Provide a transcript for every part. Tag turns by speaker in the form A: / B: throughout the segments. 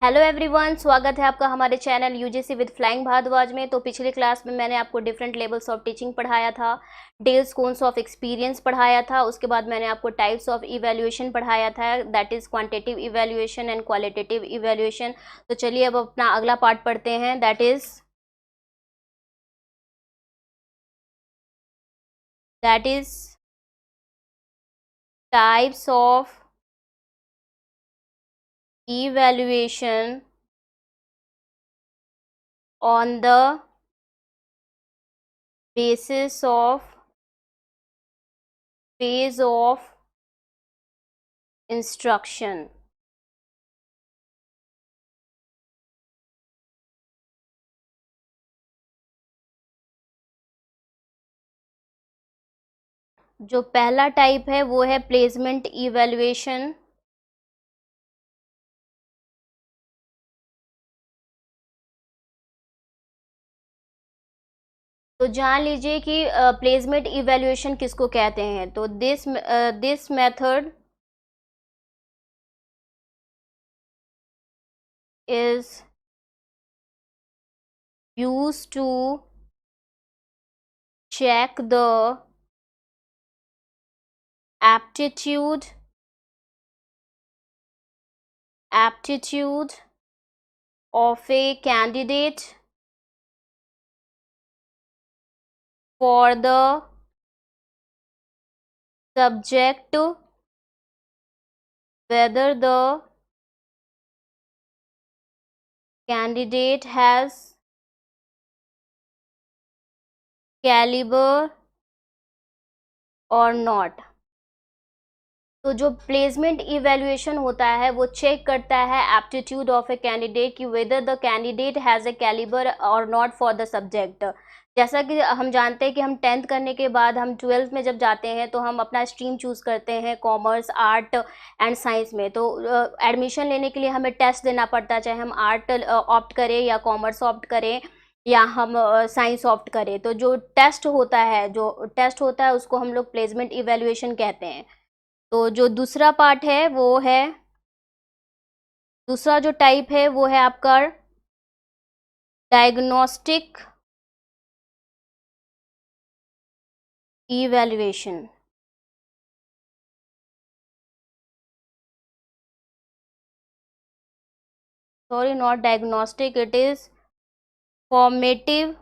A: Hello everyone, स्वागत है आपका हमारे channel UGC with flying Bhardwaj में। तो पिछली क्लास में मैंने आपको डिफरेंट लेवल्स ऑफ टीचिंग पढ़ाया था, डेल्स कोन्स ऑफ एक्सपीरियंस पढ़ाया था। उसके बाद मैंने आपको टाइप्स ऑफ इवैल्यूएशन पढ़ाया था, that is quantitative evaluation and qualitative evaluation. तो चलिए अब अपना अगला पार्ट पढ़ते हैं, that is types of evaluation on the basis of phase of instruction। जो पहला टाइप है वो है प्लेसमेंट इवैल्यूएशन। तो जान लीजिए कि प्लेसमेंट इवैल्यूएशन किसको कहते हैं। तो this method is used to check the aptitude of a candidate for the subject, whether the candidate has caliber or not। तो जो प्लेसमेंट इवैल्यूएशन होता है वो चेक करता है एप्टीट्यूड ऑफ ए कैंडिडेट कि whether the candidate has a calibre or not for the subject. जैसा कि हम जानते हैं कि हम 10th करने के बाद हम 12th में जब जाते हैं तो हम अपना स्ट्रीम चूज़ करते हैं, कॉमर्स, आर्ट एंड साइंस में। तो एडमिशन लेने के लिए हमें टेस्ट देना पड़ता है, चाहे हम आर्ट ऑप्ट करें या कॉमर्स ऑप्ट करें या हम साइंस ऑप्ट करें। तो जो टेस्ट होता है उसको हम लोग प्लेसमेंट इवैल्यूएशन कहते हैं। तो जो दूसरा पार्ट है वो है, दूसरा जो टाइप है वो है आपका diagnostic evaluation. Sorry, not diagnostic, it is formative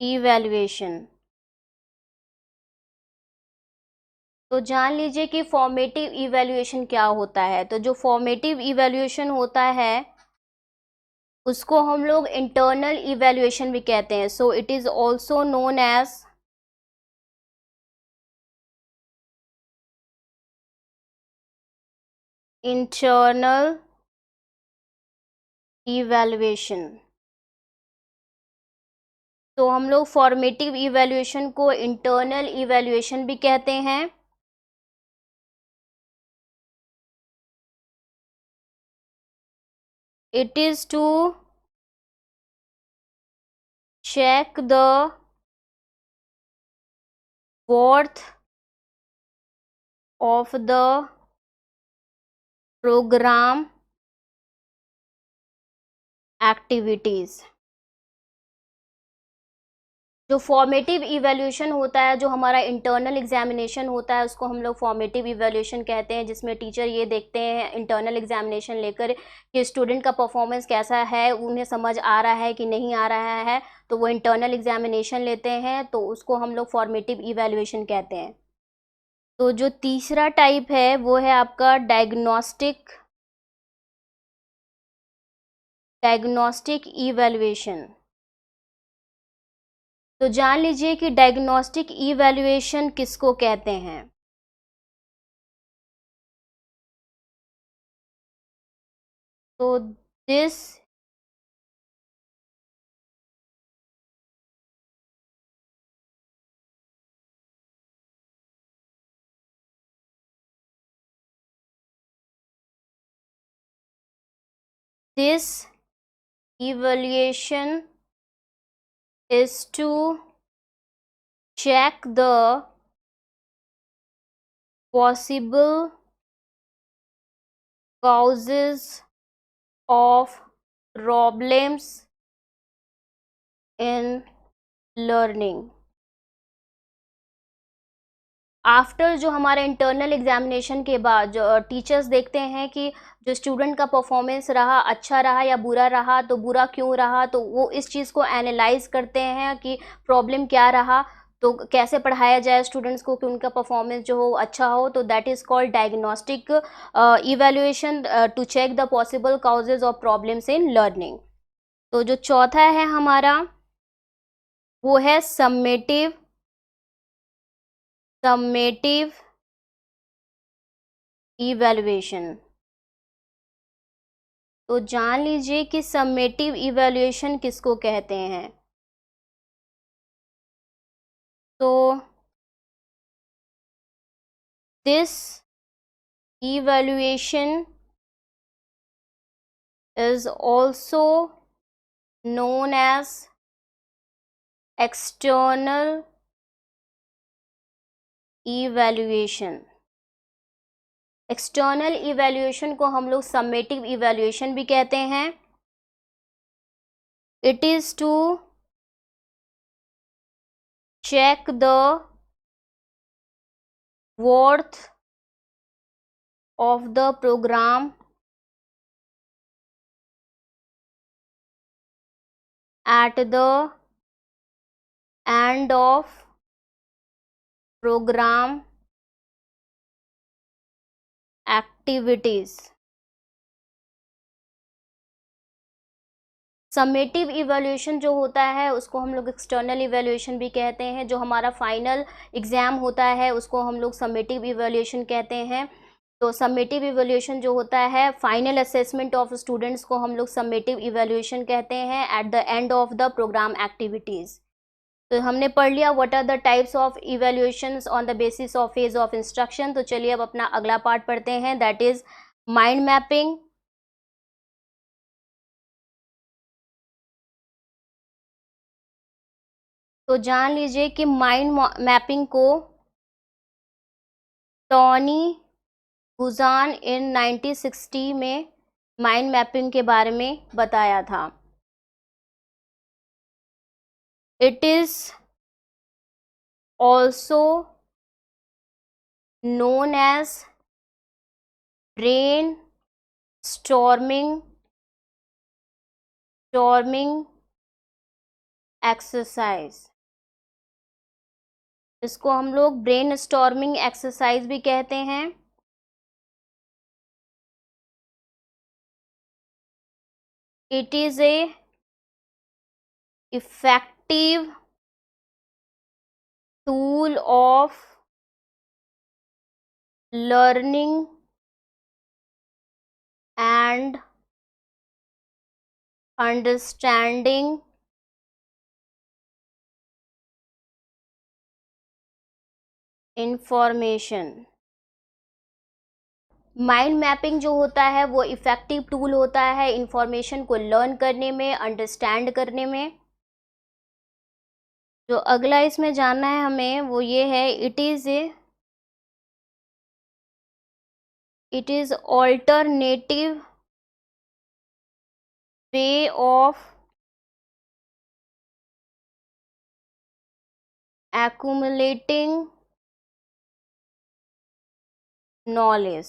A: evaluation. तो जान लीजिए कि फॉर्मेटिव इवैल्यूएशन क्या होता है। तो जो फॉर्मेटिव इवैल्यूएशन होता है उसको हम लोग इंटरनल इवैल्यूएशन भी कहते हैं। So it is also known as internal evaluation. तो हम लोग फॉर्मेटिव इवैल्यूएशन को इंटरनल इवैल्यूएशन भी कहते हैं। It is to check the worth of the program activities। जो फॉर्मेटिव इवैल्यूएशन होता है, जो हमारा इंटरनल एग्जामिनेशन होता है, उसको हम लोग फॉर्मेटिव इवैल्यूएशन कहते हैं, जिसमें टीचर ये देखते हैं इंटरनल एग्जामिनेशन लेकर कि स्टूडेंट का परफॉर्मेंस कैसा है, उन्हें समझ आ रहा है कि नहीं आ रहा है। तो वो इंटरनल एग्जामिनेशन लेते हैं, तो उसको हम लोग फॉर्मेटिव इवैल्यूएशन कहते हैं। तो जो तीसरा टाइप है वो है आपका डायग्नोस्टिक इवैल्यूएशन। तो जान लीजिए कि डायग्नोस्टिक इवैल्यूएशन किसको कहते हैं। तो this this evaluation is to check the possible causes of problems in learning. After जो हमारे इंटरनल एग्जामिनेशन के बाद जो टीचर्स देखते हैं कि जो स्टूडेंट का परफॉर्मेंस रहा अच्छा रहा या बुरा रहा, तो बुरा क्यों रहा, तो वो इस चीज़ को एनालाइज करते हैं कि प्रॉब्लम क्या रहा, तो कैसे पढ़ाया जाए स्टूडेंट्स को कि उनका परफॉर्मेंस जो हो अच्छा हो, तो that is called diagnostic evaluation to check the possible causes of problems in learning. तो जो चौथा है हमारा वो है सम्मेटिव इवैल्यूएशन. तो जान लीजिए कि सम्मेटिव इवैल्यूएशन किसको कहते हैं. तो this evaluation is also known as external evaluation. External evaluation को हम लोग सम्मेटिव इवैल्यूएशन भी कहते हैं. It is to check the worth of the program at the end of program activities. Summative evaluation जो होता है उसको हम लोग एक्सटर्नल इवैल्यूएशन भी कहते हैं. जो हमारा फाइनल एग्ज़ाम होता है उसको हम लोग समेटिव इवैल्यूएशन कहते हैं. तो समेटिव इवैल्यूएशन जो होता है फाइनल असेसमेंट ऑफ स्टूडेंट्स को हम लोग समेटिव इवैल्यूएशन कहते हैं at the end of the program activities. तो हमने पढ़ लिया what are the types of evaluations on the basis of phase of instruction. तो चलिए अब अपना अगला पार्ट पढ़ते हैं, दैट इज़ माइंड मैपिंग. तो जान लीजिए कि माइंड मैपिंग को टॉनी गुजान इन 1960 में माइंड मैपिंग के बारे में बताया था. It is also known as brain storming exercise. इसको हम लोग ब्रेन स्टॉर्मिंग एक्सरसाइज भी कहते हैं. It is a effective tool of learning and understanding information. Mind mapping जो होता है वो इफ़ेक्टिव टूल होता है इंफॉर्मेशन को लर्न करने में, अंडरस्टैंड करने में. जो अगला इसमें जानना है हमें वो ये है, it is alternative way of accumulating knowledge.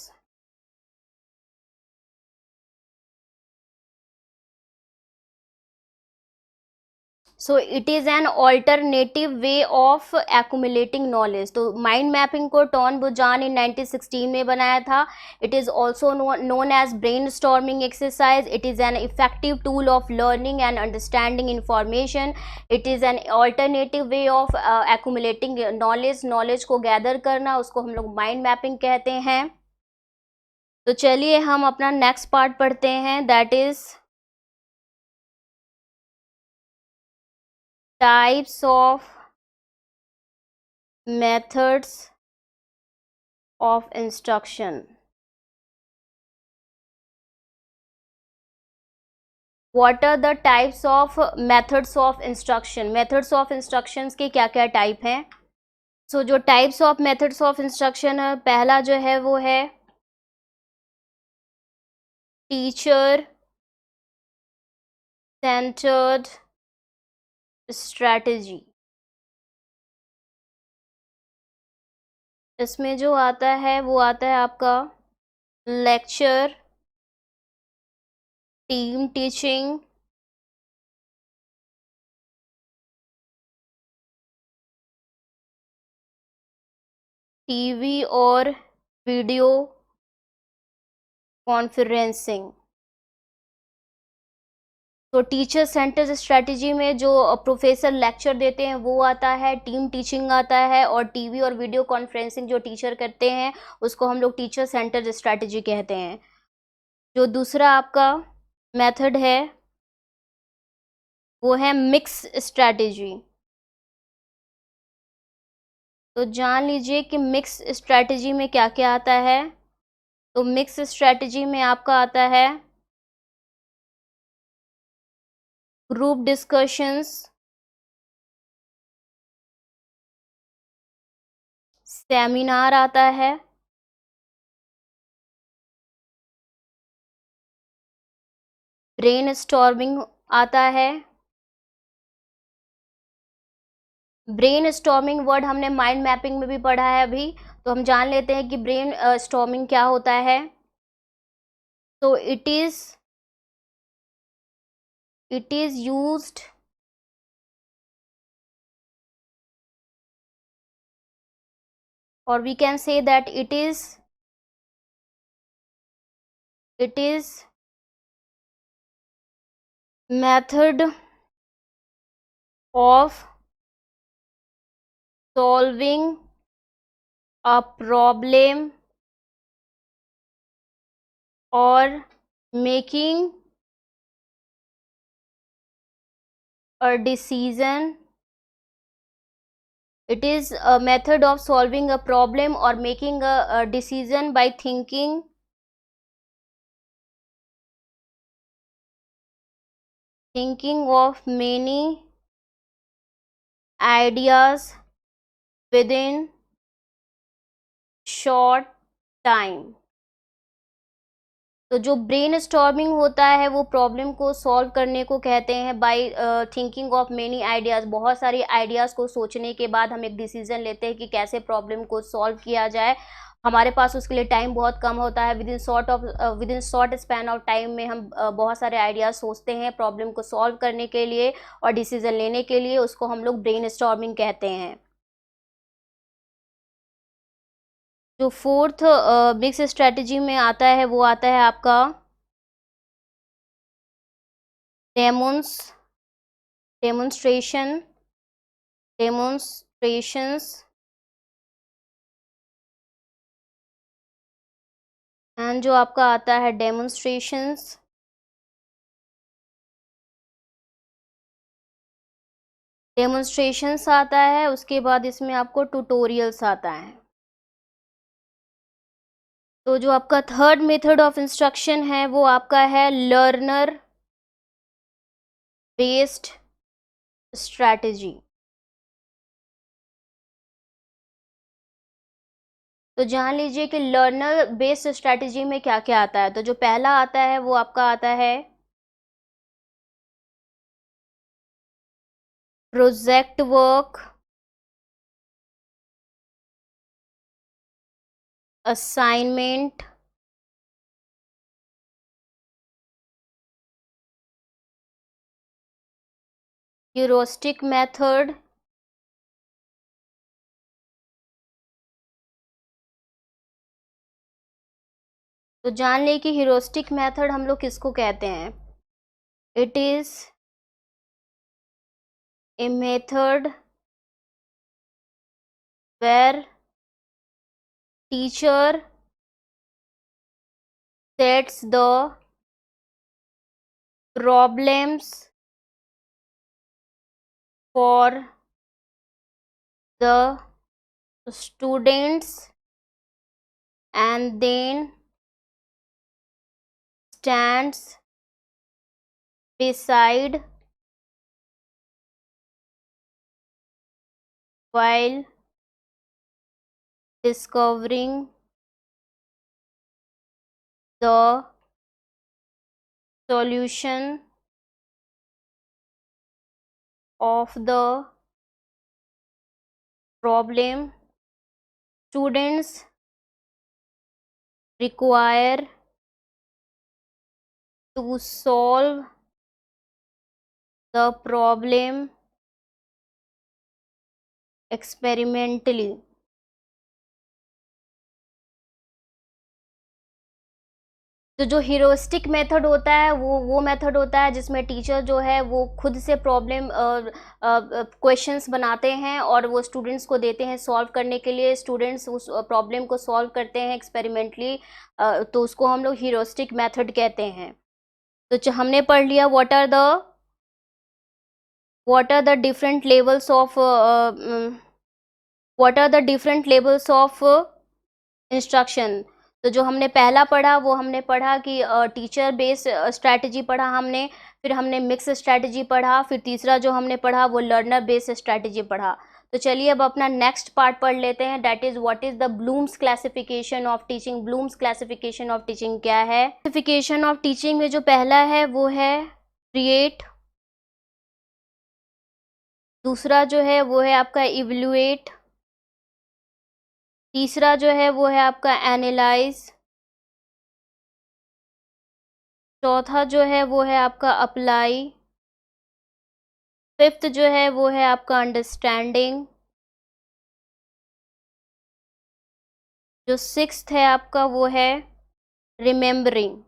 A: So it is an alternative way of accumulating knowledge. तो माइंड मैपिंग को टॉन बुजान इन 1916 में बनाया था. It is also known as brain storming exercise. It is an effective tool of learning and understanding information. It is an alternative way of accumulating knowledge को gather करना, उसको हम लोग mind mapping कहते हैं. तो चलिए हम अपना नेक्स्ट पार्ट पढ़ते हैं, that is types of methods of instruction. What are the types of methods of instruction? Methods of instructions के क्या क्या टाइप हैं? सो जो types of methods of instruction है, पहला जो है वो है टीचर सेंटर्ड स्ट्रैटेजी। इसमें जो आता है वो आता है आपका लेक्चर, टीम टीचिंग, टीवी और वीडियो कॉन्फ्रेंसिंग। तो टीचर सेंटर स्ट्रेटजी में जो प्रोफेसर लेक्चर देते हैं वो आता है, टीम टीचिंग आता है, और टीवी और वीडियो कॉन्फ्रेंसिंग जो टीचर करते हैं उसको हम लोग टीचर सेंटर स्ट्रेटजी कहते हैं। जो दूसरा आपका मेथड है वो है मिक्स स्ट्रेटजी। तो जान लीजिए कि मिक्स स्ट्रेटजी में क्या क्या आता है। तो मिक्स स्ट्रेटजी में आपका आता है ग्रुप डिस्कशंस, सेमिनार आता है, ब्रेनस्टॉर्मिंग आता है। ब्रेनस्टॉर्मिंग वर्ड हमने माइंड मैपिंग में भी पढ़ा है अभी, तो हम जान लेते हैं कि ब्रेन स्टॉर्मिंग क्या होता है। तो it is used or we can say that it is method of solving a problem or making a decision. It is a method of solving a problem or making a decision by thinking of many ideas within short time। तो जो brain storming होता है वो problem को solve करने को कहते हैं by thinking of many ideas. बहुत सारी आइडियाज़ को सोचने के बाद हम एक डिसीजन लेते हैं कि कैसे प्रॉब्लम को सॉल्व किया जाए। हमारे पास उसके लिए टाइम बहुत कम होता है, with in short span of time में हम बहुत सारे आइडियाज़ सोचते हैं प्रॉब्लम को सॉल्व करने के लिए और डिसीजन लेने के लिए। उसको हम लोग ब्रेन स्टॉर्मिंग कहते हैं। जो फोर्थ मिक्स स्ट्रेटजी में आता है वो आता है आपका डेमोन्स्ट्रेशंस एंड जो आपका आता है डेमोन्स्ट्रेशंस आता है। उसके बाद इसमें आपको ट्यूटोरियल्स आता है। तो जो आपका थर्ड मेथड ऑफ इंस्ट्रक्शन है वो आपका है लर्नर बेस्ड स्ट्रैटेजी। तो जान लीजिए कि लर्नर बेस्ड स्ट्रैटेजी में क्या क्या आता है। तो जो पहला आता है वो आपका आता है project work, assignment, heuristic method, तो जान लें कि ह्यूरिस्टिक मेथड हम लोग किसको कहते हैं। It is a method where teacher sets the problems for the students and then stands beside while discovering the solution of the problem. Students require to solve the problem experimentally. तो जो हीरोइस्टिक method होता है वो method होता है जिसमें teacher जो है वो खुद से प्रॉब्लम क्वेश्चंस बनाते हैं और वो स्टूडेंट्स को देते हैं सॉल्व करने के लिए। स्टूडेंट्स उस प्रॉब्लम को सॉल्व करते हैं एक्सपेरिमेंटली, तो उसको हम लोग हीरोइस्टिक मेथड कहते हैं। तो हमने पढ़ लिया what are the different levels of instruction. तो जो हमने पहला पढ़ा वो हमने पढ़ा कि टीचर बेस्ड स्ट्रैटेजी पढ़ा हमने, फिर हमने मिक्स स्ट्रैटेजी पढ़ा, फिर तीसरा जो हमने पढ़ा वो लर्नर बेस्ड स्ट्रैटेजी पढ़ा। तो चलिए अब अपना नेक्स्ट पार्ट पढ़ लेते हैं, that is what is the Bloom's classification of teaching. Bloom's classification of teaching क्या है? क्लासिफिकेशन ऑफ टीचिंग में जो पहला है वो है क्रिएट, दूसरा जो है वो है आपका इवैल्यूएट, तीसरा जो है वो है आपका एनालाइज, चौथा जो है वो है आपका अप्लाई, फिफ्थ जो है वो है आपका अंडरस्टैंडिंग, जो सिक्स्थ है आपका वो है रिमेम्बरिंग।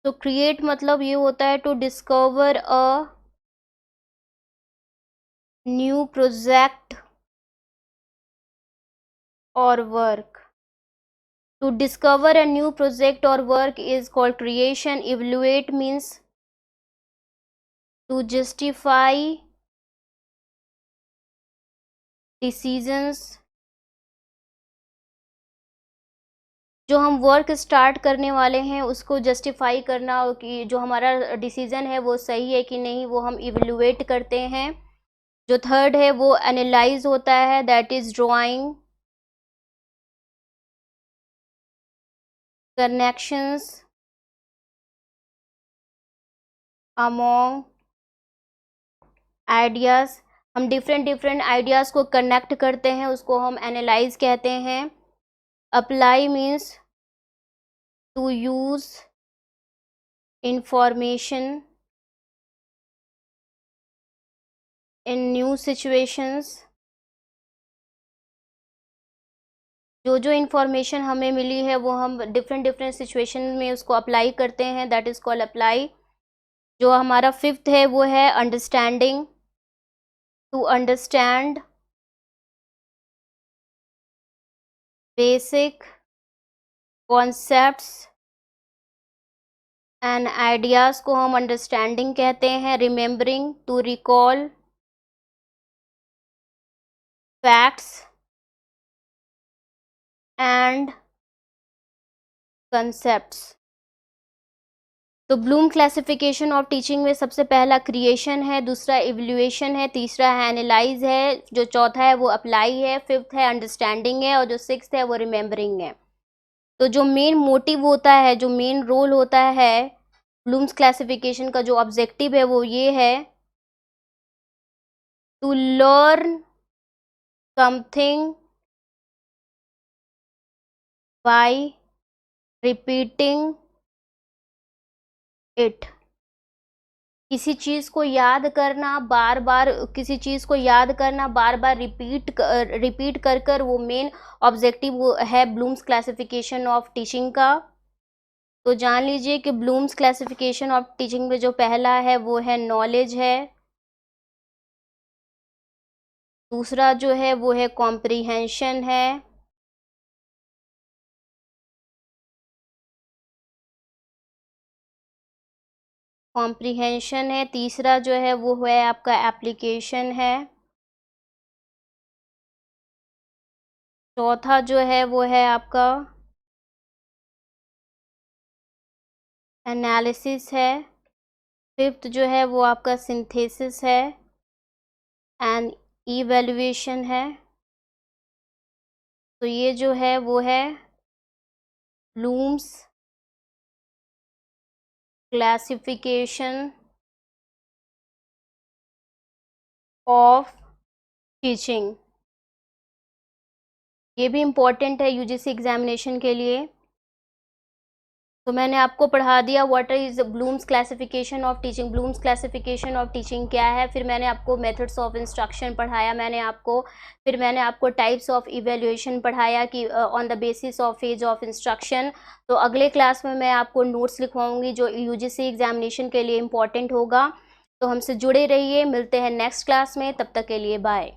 A: तो क्रिएट मतलब ये होता है to discover a new project और work. To discover a new project or work is called creation. Evaluate means to justify decisions। जो हम वर्क स्टार्ट करने वाले हैं उसको जस्टिफाई करना कि जो हमारा डिसीजन है वो सही है कि नहीं, वो हम इवेल्युएट करते हैं। जो थर्ड है वो एनालाइज होता है, that is drawing connections among ideas. हम डिफरेंट आइडियाज को कनेक्ट करते हैं, उसको हम एनालाइज कहते हैं। Apply means to use information in new situations. जो इंफॉर्मेशन हमें मिली है वो हम डिफरेंट सिचुएशन में उसको अप्लाई करते हैं, दैट इज कॉल्ड अप्लाई। जो हमारा फिफ्थ है वो है understanding, to understand basic concepts and ideas को हम अंडरस्टैंडिंग कहते हैं। Remembering to recall facts and concepts. तो ब्लूम क्लासिफिकेशन ऑफ टीचिंग में सबसे पहला क्रिएशन है, दूसरा इवैल्यूएशन है, तीसरा है एनालाइज है, जो चौथा है वो अप्लाई है, फिफ्थ है अंडरस्टैंडिंग है और जो सिक्स्थ है वो रिमेम्बरिंग है। तो जो मेन मोटिव होता है, जो मेन रोल होता है ब्लूम्स क्लासिफिकेशन का, जो ऑब्जेक्टिव है वो ये है to learn something by repeating it. किसी चीज़ को याद करना बार बार, किसी चीज़ को याद करना बार बार रिपीट कर कर, वो मेन ऑब्जेक्टिव है ब्लूम्स क्लासिफिकेशन ऑफ टीचिंग का। तो जान लीजिए कि ब्लूम्स क्लासिफिकेशन ऑफ टीचिंग में जो पहला है वो है नॉलेज है, दूसरा जो है वो है कॉम्प्रिहेंशन है, तीसरा जो है वो है आपका एप्लीकेशन है, चौथा जो है वो है आपका एनालिसिस है, फिफ्थ जो है वो आपका सिंथेसिस है, एंड इवैल्यूएशन है, तो ये जो है वो है ब्लूम्स क्लासिफिकेशन ऑफ टीचिंग। ये भी इम्पोर्टेंट है यूजीसी एग्जामिनेशन के लिए। तो मैंने आपको पढ़ा दिया what is Bloom's classification of teaching. Bloom's classification of teaching क्या है, फिर मैंने आपको मेथड्स ऑफ इंस्ट्रक्शन पढ़ाया फिर मैंने आपको टाइप्स ऑफ इवैल्यूएशन पढ़ाया कि on the basis of phase of instruction. तो अगले क्लास में मैं आपको नोट्स लिखवाऊंगी जो यूजीसी एग्जामिनेशन के लिए इम्पॉर्टेंट होगा। तो हमसे जुड़े रहिए, मिलते हैं नेक्स्ट क्लास में, तब तक के लिए बाय।